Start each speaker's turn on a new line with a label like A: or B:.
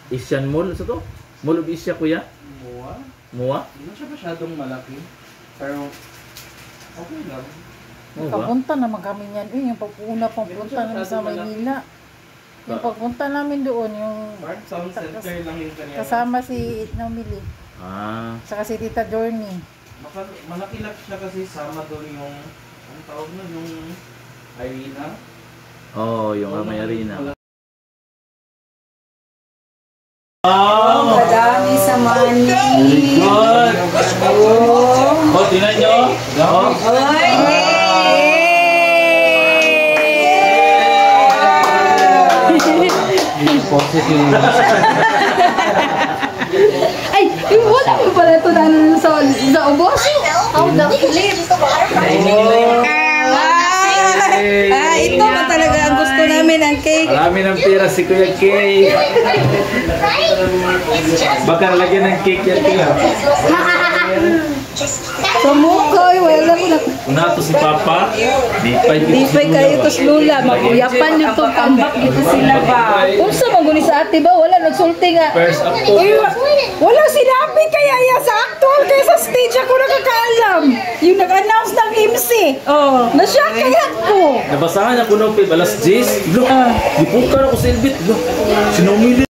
A: Asian Mall sa to? Mall of Asia, kuya?
B: Mua?
A: Mua?
B: Hindi siya masyadong malaki. Pero, okay lang.
C: Nakapunta naman kami niyan. Yung pagpuna pagpunta namin sa Maynila. Yung pagpunta namin doon, yung
B: Park Sound Center lang yung kanya.
C: kasama si Namili. Saka si Tita Journey.
B: Malaki lang siya kasi sama doon yung, ang tawag na, yung arena.
A: Oo, yung may arena.
D: Wow! Madami sa money.
A: Very good! Oh, tingnan nyo. Oh.
D: Ay, wala mo pala ito sa ubos? How the flip? Ito ba talaga ang gusto namin ang cake?
A: Marami ng pira si Kuya Kay. Baka lagyan ng cake yan, Kuya.
D: Sumukoy, wala ko na.
A: Una to si Papa.
D: Di pa kayo tos lula, makuyapan yung itong tambak dito sila ba? Kung sa maguni sa ate ba, wala nagsulti nga.
A: First up to.
D: Wala sinabi kaya iya sa actual kaya sa stage ako nakakaalam. Yung nag-announce ng MC. Oh, na-shock kaya ko.
A: Nabasahan ako ng balas J's. Look, dipukan ako sa Elbit. Look, sinumili.